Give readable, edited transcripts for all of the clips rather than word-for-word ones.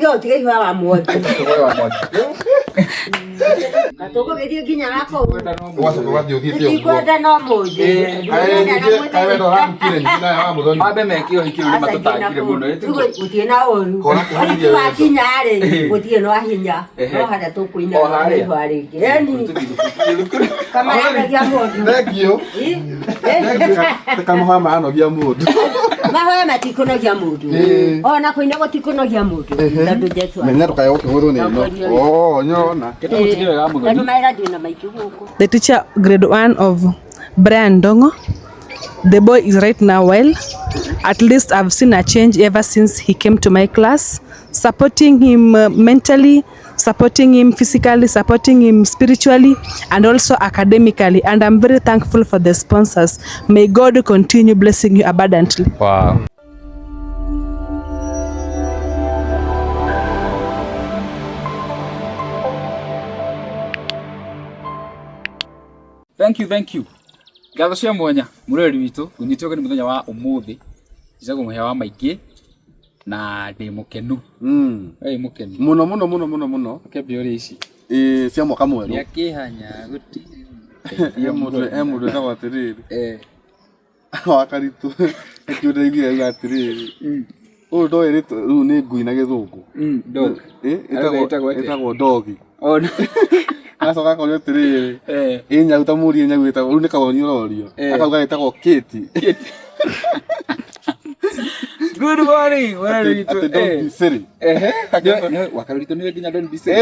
Yo tiga hiwa wa moto. Katoko kedia kinya nako. Wasa kwa dio kiti. Ikwenda no moje. Kae ndo hapo kile nyina ya muthoni. Abe mekio hikiro ni matutakire muno. Utie na oru. Wa kinya ari. Utie no ahinya. No hada to kuina. Hwari. Yani. Kama ya moto. Negio. Kama hama anogia mudu. Mahoya matikonogia mudu. Ona kuina gotikonogia mudu. Ndandu Jesu. Nenya tukaye ukihuru ni no. Oh, nyona. The teacher, grade 1 of Brian Dongo. The boy is right now well. At least I've seen a change ever since he came to my class. Supporting him mentally, supporting him physically, supporting him spiritually, and also academically. And I'm very thankful for the sponsors. May God continue blessing you abundantly. Wow. Thank you. Gatho cia mwanya mureri witu kunyitioga ni muthenya wa umuthi icago muhya wa maingi na ndi mukenu. Mukenu Muno. Kebio rici Cia mwaka mweru. ya kihanya guti Mundu na watiriri. Wakaritu. Ekiudeithia ya atiriri. Ndo erito riu ni ngui na githungu. Dog. Etagwo dogi. On. Asoka kwa atiriri. Inya utamuri inya gwita riu ni kawoni urorio. Akauga etagwo Kiti. Good morning. Don't be silly. Wakarito ni ginya don't be silly.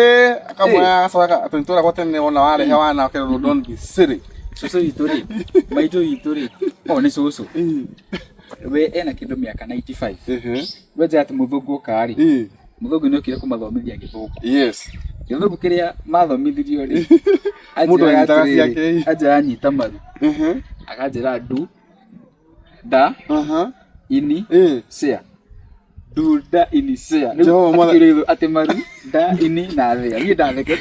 Akamwa asoka atuntura kwa tene ona wale hewana akero don't be silly. Soso ituri. Maito ituri. Ni soso. We ena kindu miaka 95. We jati muthungu kari. Muthungu ni okire kumathomithia githungu. Yes. Githungu kiria mathomithirio ri. Mundu anyitaga ciake. Aja anyita maru. Akajira du. Da. Ini. Sea. Du da ini sea. Akire ate maru. Da ini na thea. Ni da theke.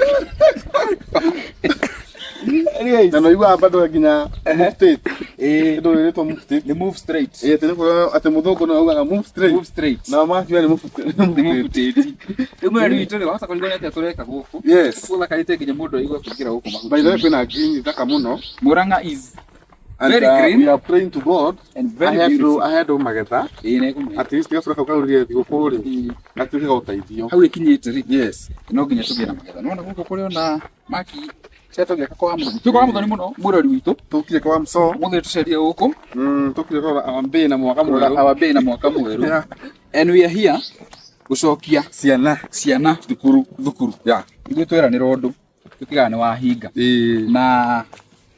Anyways, na noiwa bado ginya state. Ndo ile to move state. The move straight. Tene kwa ate muthungu no uga move straight. Move straight. Na mafi ni move straight. Umari itore wasa kulingana ate tureka guku. Yes. Kula kalite ginya mundu igwa kugira guku magudu. By the way kuna green taka muno. Muranga is very green. We are praying to God and very beautiful. I had magetha. At least gafura kaurire thigukuri. Natuke gutaithio. Hau ikinyite ri. Yes. No ginya tugira magetha. Nona guku kuri ona maki Cheto kwa muthoni. Tukwa muthoni muno murori witu. Tukire kwa mso. Muthe tucerie guku. Tukire kwa awambe na mwaka mweru. Awambe na mwaka mweru. And we are here gucokia ciana thukuru. Ithuĩ tweranĩra ũndũ tũkigaga nĩ wahinga. Na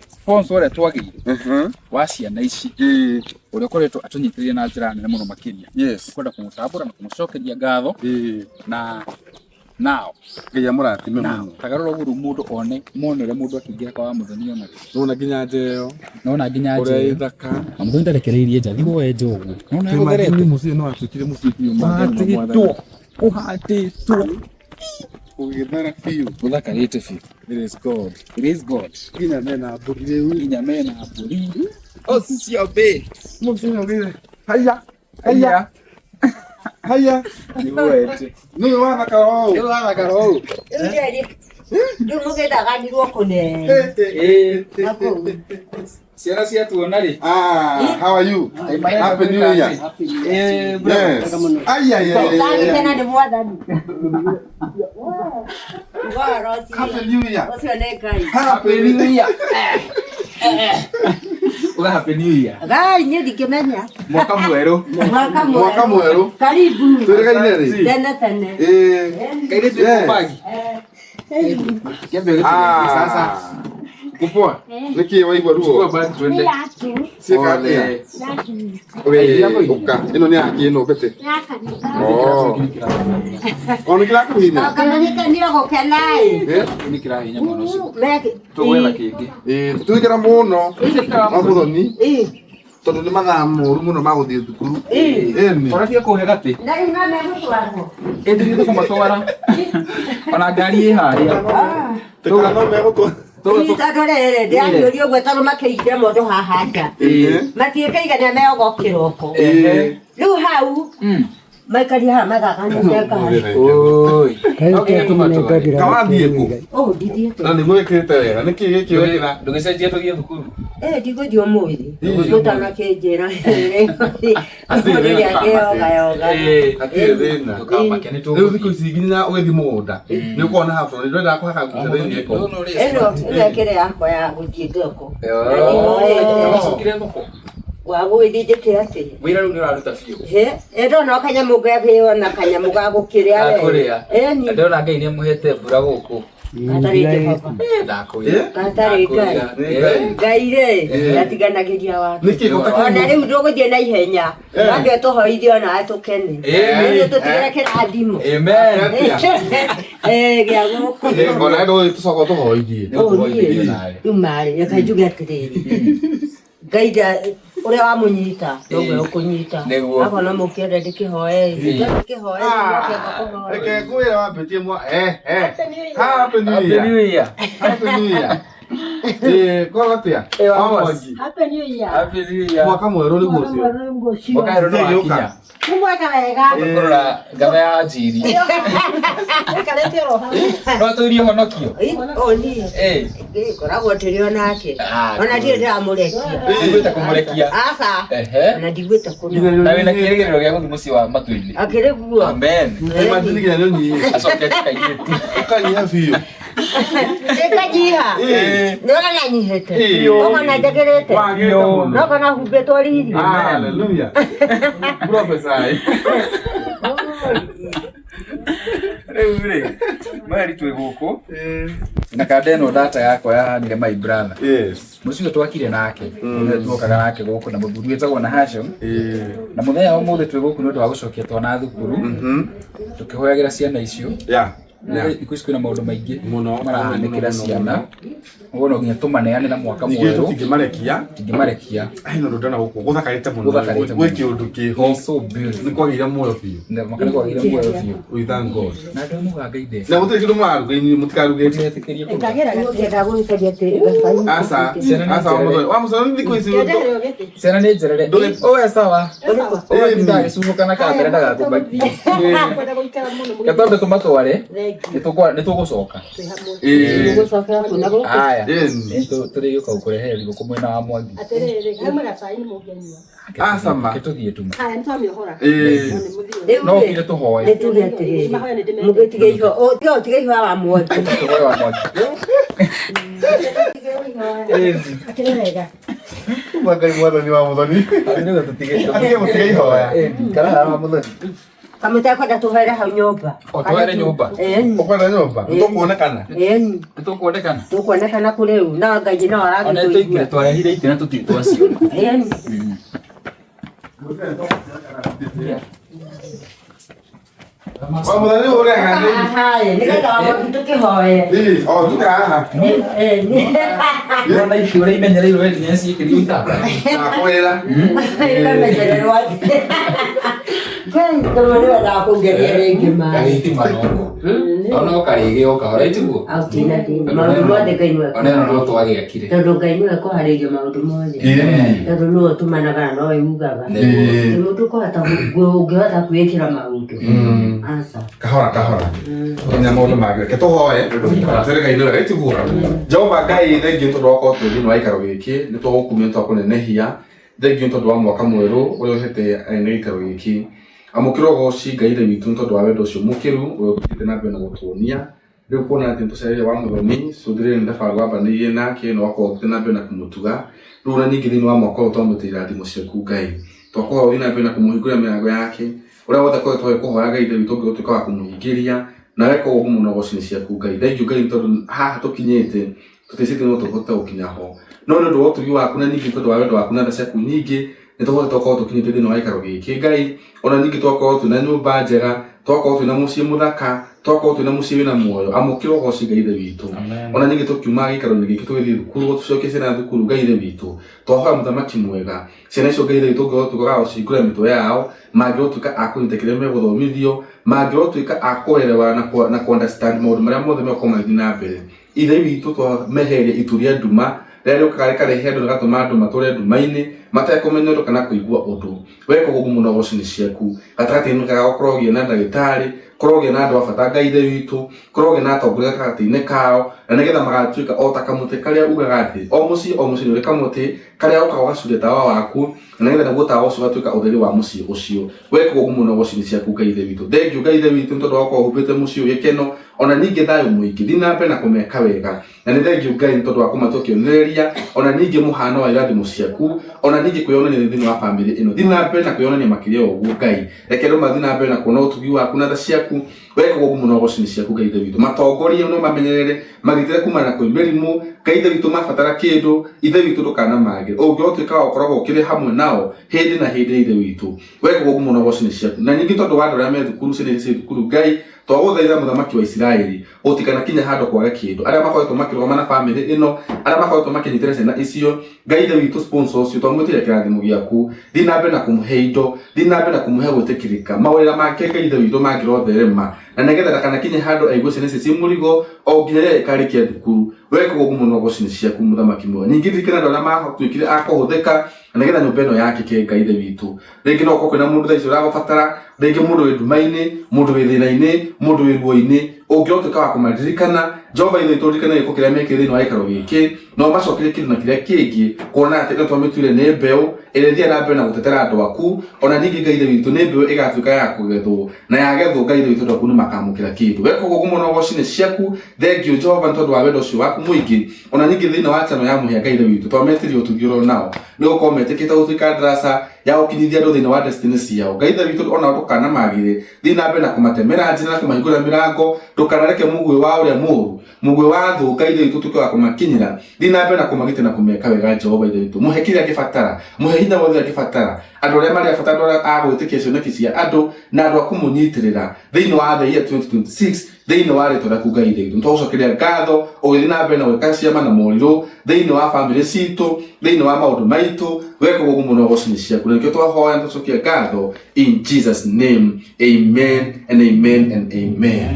sponsor ũrĩa twagĩire wa ciana ici ũrĩa ũkoretwo atũnyitĩrĩire na njĩra nene mũno makĩria. Kwenda kũmũtambũra na kũmũcokeria ngatho na now nginya mũratime mũno. Tagarũra ũguo mũndũ one monere mũndũ akĩingĩra kwa muthoni ona. Nona nginya njeo. Ũrĩa ithaka. Na muthoni ndarekereirie nja thigwo we njogu. Nona ũgerete mũciĩ no atwĩkire mũciĩ ũhatĩtwo. Ugithara fiu. Uthakarĩte fiu. It is God. Nginya mena mbũri rĩu. Nginya mena mbũri. Cio mbĩ. Mũciĩ ũgire. Haya. Ni wete. Ni wana karo. Ndio mugeda ganirwo kune. Ciana cia tuona ri. How are you? Happy New Year. Yes. Tena ni mwathani. Happy New Year. Happy New Year. Uga Happy New Year. Gai nye dikemenya. Mwaka mweru. Mwaka mweru. Karibu. Turegaine ri. Tene. Kaire tupagi. Kembe sasa. Kupoa. Niki waigwa ruo. Kwa bad twende. Sika. Uka. Ino ni haki ino bete. Ono kila kuhina. Kama nikanira gokenai. Nikira hinya muno cio. Meke. Tuwela kingi. Tuikira muno. Mamuthoni. Tondu ni mathaa moru muno maguthie thukuru. Eni. Oracia kuhe gati. Na ina megutwarwo. Ndiri kumatwara. Ona ngari ĩ haria. Tuga no megutwara. Tadorere ndiario gwetaro makeigire mondo haha nja. Matiĩkaigania meogo kiroko. Riu hau Maikari ha magakana seka. Oi. Okay, tomato. Kama ndieko. Oh, ndieko. Na nimwekete wega. Niki giki wekira. Ndugicenjia tugie thukuru. Ndiguthio muthi. Mutana kenjera. Atire yake yoga. Atire thina. Tukamba kene tu. Riu thiku ici nginya ugithi mugunda. Ni ukona hapo ni ndenda kuhaka nguca thini eko. Eno kire yakwa ya guthie thoko. Macokire thoko. Wagwithindĩke atĩ wĩra rĩu nĩ ũraruta biũ ndona kanyamũ gakĩo na kanyamũ ga gũkĩrĩa we ndona Ngai nĩ amũhete mbura gũkũ gatarĩte baba gatarĩ Ngai rĩ atiganagĩria wake ona rĩu ndũgũthiĩ na ihenya wambe tũhoithie ona tũkene nĩ tũtigĩre kĩrathimo gĩa gũkũ ona ndũĩ tũcoka tũhoithie tumarĩ reka njuge atĩrĩrĩ Ngai uria wa munyita ndogo ukunyita hapo na mukienda ndikihoe ndikihoe reke kwira wambetie mwa happy new year kogatia happy new year mwaka mweru ni gucio mwaka ero no akinya kumweka wega kurora ngatha ya njiri kalete roha no tuirie honokio oni koragwo tirio nake ona ndiye ndamurekia ndigwita kumurekia asa na ndigwita kumurekia na wina kirigiriro gia guthi muci wa matuini akiriguo amen madinigira nini acoke kaiyeti ukanyiha biũ ekajiha nora nanyihete ona ndegerete no kana humbetwo riri haleluya prophesy rĩu mari twĩ gũkũ na kadeno data yakwa yahanire my brother mũcio twakire nake mũthenya twokaga nake gũkũ na mũthuri wetagwo na Hashon na mũthenya wa mũthĩ twĩ gũkũ nĩ ũndũ wa gũcokia twana thukuru tũkĩhoyagĩra ciana icio ikuici kwĩna maũndũ maingĩ marahanĩkĩra ciana ũguo nginya tũmaneane na mwaka mwerũ tingĩmarekia no ndona gũkũ gũthakarĩte mũno gwĩ kĩũndũ kĩho nĩ kwagĩire muoyo biũ makana kwagĩire muoyo biũ we thank God na ndĩ mũganga inde na gũtirĩ kĩndũ maruga-inĩ mũtikarugĩte ngagera gũgĩcaria atĩ asa wa mũcoro thikũ ici ciana nĩ njerere oya sawa ndagĩcumũka na kambere ndagakũmbatie gatombe tũmatware nĩ tũgũcoka haya tũrĩgĩũka gũkũrehere thigũkũ mwena wa Mwangi asama tũthiĩ tuma no kire tũhoe nĩtuge atĩrĩrĩ mũgĩtige ihoya wa Mwangi tũhoe wa Mwangi Ngai mwathani wa muthoni nĩguo tũtige ihoya kana wa muthoni kamũtĩ kwenda tũhere hau nyũmba tũhere nyũmba ũkwenda nyũmba nĩtũkuonekana nĩtũkuonekana tũkuonekana kũ rĩu na Ngai no aragĩtũigire twarehire itĩ na tũtirĩ twaciona Wamuthani ule handi. Hai, nĩgetha Mwangi tũkĩhoe. Tuka haha. Nĩona ici ũrĩa imenyereirwo we nginya ciĩkĩrio itamba. Nakwĩra. Ikamenyererwo atĩ. Tondũ nĩwendaga kũngeria rĩngĩ ma. Gagĩti manongo. Ona ũkarĩgĩ ũkahora itiguo. Autina thĩinĩ. Maũndũ mothe Ngai nĩwe. Ona no twagĩakire. Tondũ Ngai nĩwe kũharĩria maũndũ mothe. Tondũ nĩwe ũtũmanaga na nowe yugaga. Mũndũ ũngĩhota kwĩĩkĩra maũndũ. Asa. Kahora. Nya maũndũ mangĩ. Reke tũhoe. Tũrĩ Ngai nĩwe gaitiguo. Jehova Ngai thengiũ tondũ wa ũkorwo tũrĩ wa ikaro gĩkĩ. Nĩ tũgũkumia tũkũnenehia. Thengiũ tondũ wa mwaka mwerũ ũrĩa ũhete nĩ ikaro gĩkĩ. Amukiro goci Ngai witũ tondũ wa wendo ũcio mũkĩru ũrĩa ũthiĩte na mbere na gũtuonia rĩu kuona atĩ tũcerere wa mũthoni cũthĩrĩre ndabarũ wambanĩirie nake na wakorwo ũthiĩte na mbere na kũmũtuga rĩu na ningĩ thĩinĩ wa mwaka ũyũ twamũtĩire irathimo ciaku Ngai twakorwo ũthiĩ na mbere na kũmũhingũrĩra mĩrango yake ũrĩa wothe koretwo kũhoya Ngai witũ ũngĩtuĩka wa kũmũhingĩria na weka ũguo mũno goci-inĩ ciaku Ngai thengiũ Ngai tondũ haha tũkinyĩte tũticĩtie no tũhote gũkinya ho no nĩ ũndũ wa ũtugi waku na ningĩ tondũ wa wendo waku na tha ciaku nyingĩ nĩ tũhote twakorwo tũkinyĩte thĩinĩ wa gĩikaro gĩkĩ Ngai ona ningĩ twakorwo twĩna nyũmba njega twakorwo twĩna mũciĩ mũthaka twakorwo twĩna mũciĩ wĩna muoyo amũkĩrwo goci Ngai witũ ona ningĩ tũkiuma gĩikaro-inĩ gĩkĩ tũgĩthiĩ thukuru tũcokie ciana thukuru Ngai witũ twahoya mũthamaki mwega ciana icio Ngai witũ tũngĩhota gũcihingũra mĩtwe yao mangĩtuĩka a kũnyita kĩrĩa megũthomithio mangĩtuĩka a kũerewa na kũ understand maũndũ marĩa mothe megũkorwo magĩthiĩ na mbere ithe witũ twameheria itu rĩa nduma rero karekare hedo gatuma andu mature ndumaini matakomenyero kana kuigua undu weko gugu muno gocini ciaku gatagati ni gakorogio na ndagitari korogio na andu abata Ngai witu korogio na atongoria gatagati-ini kao na nigetha magatuika o ta kamuti karia ugaga ati o muci ni kamuti karia ukaga gacuria tawa waku na nigetha naguo tawa ucio gatuika utheri wa muci ucio weko gugu muno gocini ciaku Ngai witu thengiu Ngai witu tondu wako humbite muci uyu gikeno ona ningi thayo muingi thina na kumeka wega na ni thengiu Ngai tondu wa kumatukionereria ona ningi muhano wa irathimo ciaku ona ningi kuyonania thini wa family ino thina na kuyonania makiria uguo Ngai rekero mathina na kuona utugi waku na tha ciaku weko gugu muno gocini ciaku Ngai witu matongoria no mamenyerere magitire kumana na kuimerimu Ngai witu mabatara kindu ithe witu ndukana mage ungiotuika ukoragwo ukiri hamwe nao hindi na hindi ithe witu weko gugu muno gocini ciaku na ningi tondu wa andu aria me thukuru cini thukuru Ngai twaguthaitha muthamaki wa Israeli utikana kinya hando kwaga kindu aria makoretwo makirugama na family ino aria makoretwo makinyitira ciana icio Ngai witu sponsors ucio twamwitire kirathimo giaku thina na kumuhe indo thina na kumuhe gutikirika mawira make Ngai witu mangirotherema na nigetha kana kinya hando aigwo ciana ici murigo o nginya ikarikia thukuru weko gugu muno gocini ciaku muthamaki mwe ningi thikira ndona mahotwikire akuhuthika na nigetha nyumba ino yake ke Ngai witu ringi no kwina mundu thaici uragobatara ringi mundu wi ndumaini mundu wi thina-ini mundu wi ruo-ini ungiotuika wa kumaririkana Jehova ithe iturikana giko kiria meke thini wa ikaro giki no macokire kindu na kiria kingi kuona ati twamituire ni mbeu ire thia na mbere na gutetera andu aku ona ningi Ngai witu ni mbeu igatuika ya kugethwo na yagethwo Ngai witu ndaku ni makamukira kindu weko gugu muno gocini ciaku thengiu Jehova tondu wa wendo ucio waku muingi ona ningi thini wa chano ya muhia Ngai witu twametirio tugiro nao ni gukometikita gutuika ndarasa ya ukinyithia andu thini wa destiny ciao Ngai witu ona ndukana magire thina mbere na kumatemera njira na kumahingura mirango ndukanareke mugwe wa uria muru mugwe wa thu Ngai witu tuke wa kumakinyira thina mbere na kumagite na kumeka wega Jehova witu muhe kiria gibatara muhe hinya wothe gibatara andu aria mari abatara ndora agwitikia cioneki cia andu na andu akumunyitirira thini wa the year 2026 thini wa ritwa rĩaku Ngai witu twagucokeria ngatho ũgĩthiĩ na mbere na gwĩka ciama na morirũ thini wa family citu thini wa maundu maitu weko gugu muno gocini ciaku nikio twahoya tucokia ngatho in Jesus name amen and amen and amen.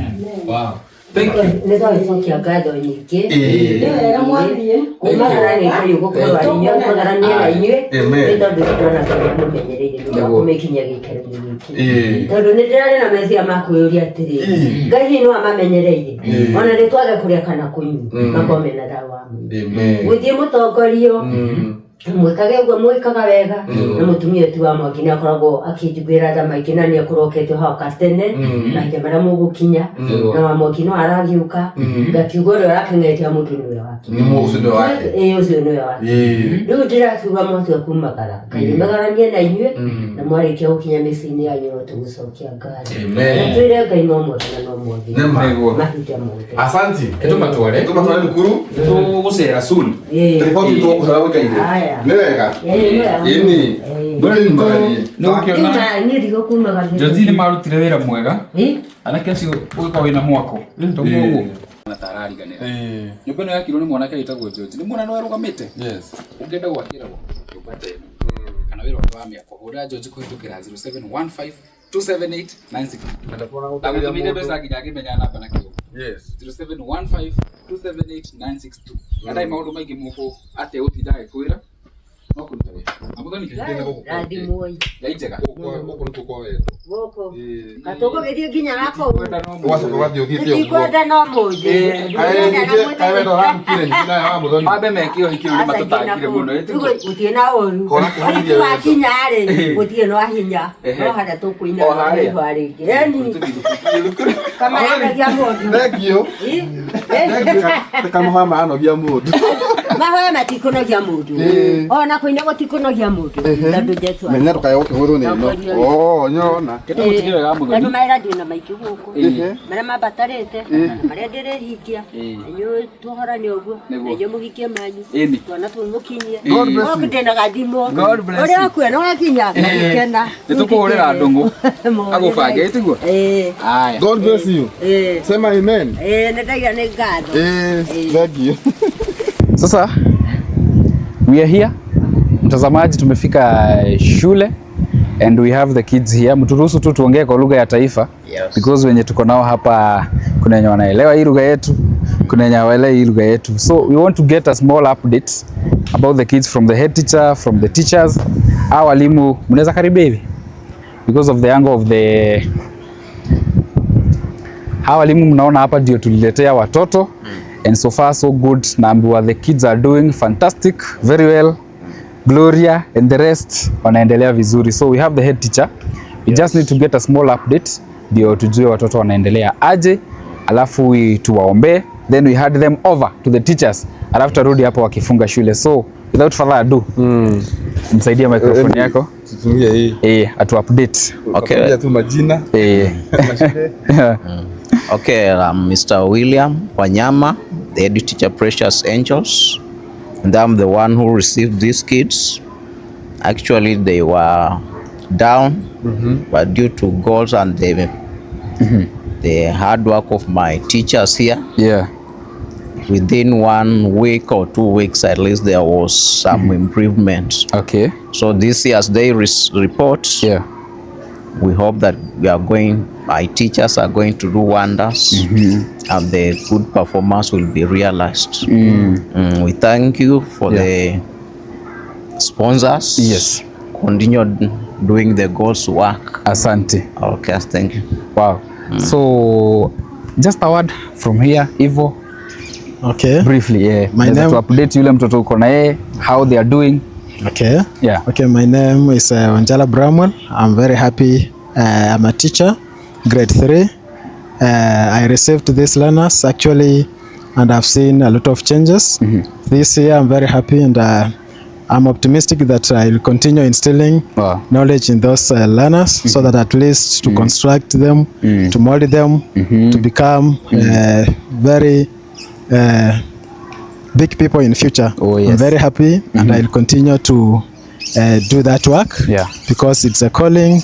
Wow. Thank you. Nenda ifokia ngatho nyingi era mwathie kumagara ni kuri gukorwa niyo kumagara ni na inywe ndio ndona kana mumenyereire ndio kumekinya gikere nyingi tondu ni ndirari na mecia makuyuria atiri Ngai no amamenyereire ona ritwage kuria kana kunyu makomena dawa guthie mutongorio mwikage uguo mwikaga wega na mutumia tu wa Mwangi ni akoragwo akinjiguira tha maingĩ na ni akorokete hauka tene na hĩndĩ marĩa mũgũkinya na wa Mwangi no aragiuka ngakiuga ũrĩa ũrakeng'etia mũndũ nĩwe wake ũcio nĩwe wake rĩu ndĩrakiuga mwatue kumagara Ngai magaranie na inyuĩ na mwarĩkia gũkinya mĩciĩ-inĩ yanyu no tũgũcokia ngatho na twĩre Ngai no mwega na no mwathani mahinda mothe. Asante tumatware thukuru tũgũcera soon riboti tũgũkũhera gũikaire ni wega ini mbere mbari no ukiona ni ndigo kumagara Jozi ni marutire wira mwega anake acio ugika wina mwako tomugu na tarariganira nyumba no yakirwo ni mwanake witagwo Jozi ni mwana no arugamite ungenda gwakira nyumba tena kana wira wa miako hura Jozi kuhitukira 0715 278 96 ndatapona mide pesa kinyage menya namba na kio 0715 278 962 ndai maundu maingi muko ate utidai kwira no kurutare amugani kigenda guko radi moyi yaitega guko tuko wetu guko katoko gethie nginya gako wacoka wathio thithio ikwenda no mundi kawe ndo hakire nyina ya muthoni mabe mekio hikio ni matutangire muno etigo utie na oru ati wakinya ari utie no ahinya no hada tukuina no hari yani kama anagia mundu thegio kama hama anogia mundu mahoya matikunogia mundu ona kuina gutikunogia mundu ndandu Jesu menya tukaye gukihuthu ni no nyona ketu mutigire ga muthoni ndandu maira ndina maiki guku maria mabatarite maria ndirihikia enyu tuhorani uguo enyu mugikie manyu twana tumukinyie okutenda gathimo uri akwe no gakinya gikena nitukuhurira ndungu agubange etiguo aya God bless you sema amen nitagia ni ngatho thank you. Sasa we are here mtazamaji, tumefika shule and we have the kids here. Mturuhusu tu tuongee kwa lugha ya taifa because wenye tuko nao hapa kuna wenye wanaelewa hii lugha yetu, kuna wenye hawaelewi hii lugha yetu, so we want to get a small update about the kids from the head teacher, from the teachers. Hawa walimu mnaweza karibia hivi because of the angle of the hawa walimu mnaona hapa ndio tuliletea watoto and so far so good. Naambiwa the kids are doing fantastic, very well. Gloria and the rest wanaendelea vizuri. So we have the head teacher. We just need to get a small update ndio tujue watoto wanaendelea aje, alafu tuwaombe, then we hand them over to the teachers, alafu tarudi hapo wakifunga shule. So without further ado, msaidia microphone yako tutumie hii atu update. Okay, tu majina okay, Mr. William Wanyama, the head teacher Precious Angels, and I'm the one who received these kids. Actually they were down, but due to goals and the hard work of my teachers here, within 1 week or 2 weeks at least there was some improvement. Okay. So this year's day report, we hope that my teachers are going to do wonders, and the good performance will be realized. We thank you for the sponsors. Yes. Continue doing the goals work. Asante. Okay, thank you. Wow. So just a word from here, Ivo. Okay. Briefly, My name to update yule mtoto uko na yeye, how they are doing. Okay. Yeah. Okay, my name is Wanjala Bramwell. I'm very happy. I'm a teacher, grade 3. I received these learners actually, and I've seen a lot of changes. This year I'm very happy, and I'm optimistic that I will continue instilling knowledge in those learners, so that at least to construct them, to mold them, to become very big people in future. I'm very happy, and I'll continue to do that work because it's a calling.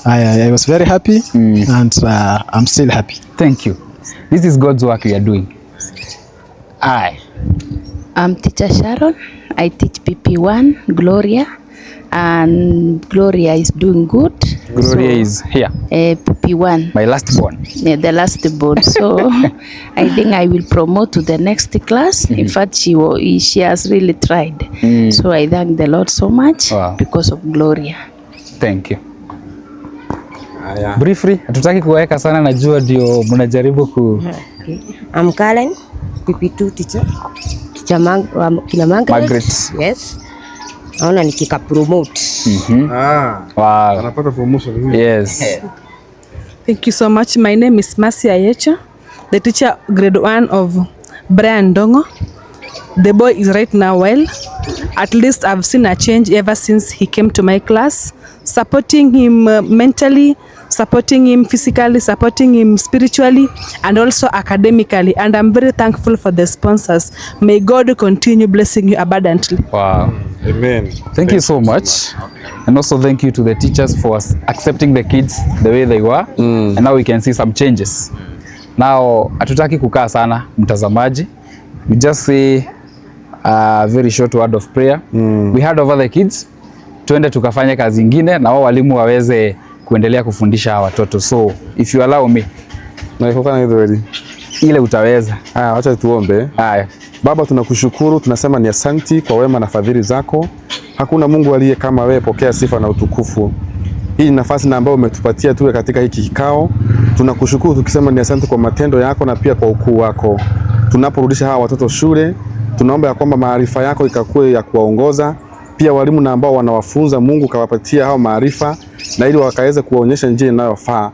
I was very happy, and I'm still happy. Thank you. This is God's work we are doing. I'm teacher Sharon. I teach PP1, Gloria, and Gloria is doing good. Gloria is here. PP1. My last born. Yeah, the last born. So I think I will promote to the next class. In fact, she has really tried. So I thank the Lord so much because of Gloria. Thank you. Briefly, hatutaki kuweka sana, najua ndio mnajaribu ku. I'm Karen, PP2 teacher. Kina Margaret. Yes. Naona nikika promote. Wow. Anapata promotion. Yes. Thank you so much. My name is Mercy Ayecha, the teacher grade 1 of Brian Dongo. The boy is right now well. At least I've seen a change ever since he came to my class, supporting him mentally, supporting him physically, supporting him spiritually, and also academically. And I'm very thankful for the sponsors. May God continue blessing you abundantly. Wow. Amen. Thank you so much. And also thank you to the teachers for accepting the kids the way they were. And now we can see some changes. Now, hatutaki kukaa sana mtazamaji. We just say a very short word of prayer. We hand over the kids. Tuende tukafanye kazi ingine na wao walimu waweze kuendelea kufundisha watoto. So, if you allow me. Na iko kana hizo ready. Ile utaweza. Acha tuombe. Baba, tunakushukuru, tunasema ni asanti kwa wema na fadhili zako. Hakuna Mungu aliye kama wewe, pokea sifa na utukufu. Hii nafasi na ambayo umetupatia tuwe katika hiki kikao. Tunakushukuru tukisema ni asanti kwa matendo yako na pia kwa ukuu wako. Tunaporudisha hawa watoto shule, tunaomba ya kwamba maarifa yako ikakue ya kuwaongoza. Pia walimu na ambao wanawafunza, Mungu kawapatia hao maarifa na ili wakaweze kuwaonyesha njia inayofaa.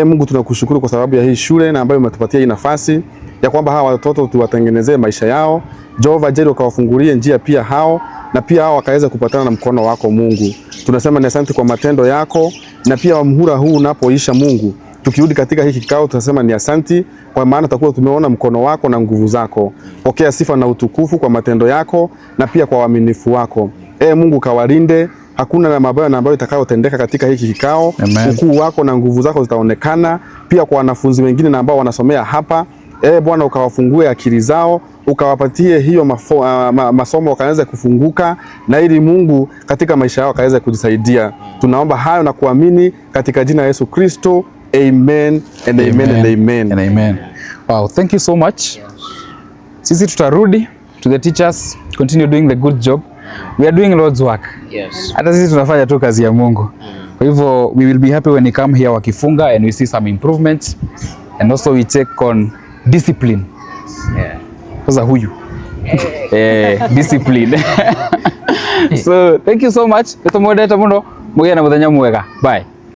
Mungu, tunakushukuru kwa sababu ya hii shule na ambayo umetupatia hii nafasi ya kwamba hawa watoto tuwatengenezee maisha yao. Jehova Jeri, ukawafungulie njia pia hao, na pia hao wakaweza kupatana na mkono wako Mungu. Tunasema ni asante kwa matendo yako, na pia wa muhula huu unapoisha Mungu, tukirudi katika hiki kikao tunasema ni asante, kwa maana tutakuwa tumeona mkono wako na nguvu zako. Pokea sifa na utukufu kwa matendo yako na pia kwa uaminifu wako. Mungu kawalinde, hakuna na mabaya na ambayo itakayotendeka katika hiki kikao. Ukuu wako na nguvu zako zitaonekana pia kwa wanafunzi wengine na ambao wanasomea hapa. Bwana, ukawafungue akili zao, ukawapatie hiyo masomo wakaanza kufunguka, na ili Mungu katika maisha yao kaweze kujisaidia. Tunaomba hayo na kuamini katika jina la Yesu Kristo. Amen and amen and amen. And amen. Wow, thank you so much. Sisi tutarudi to the teachers, continue doing the good job. we are doing Lord's work. Yes. Hata sisi tunafanya tu kazi ya Mungu. Kwa hivyo we will be happy when we come here wakifunga and we see some improvements and also we check on discipline. Yeah. Sasa huyu discipline. So thank you so much. Tutomodeta muno mugena muthenya mwega. Bye.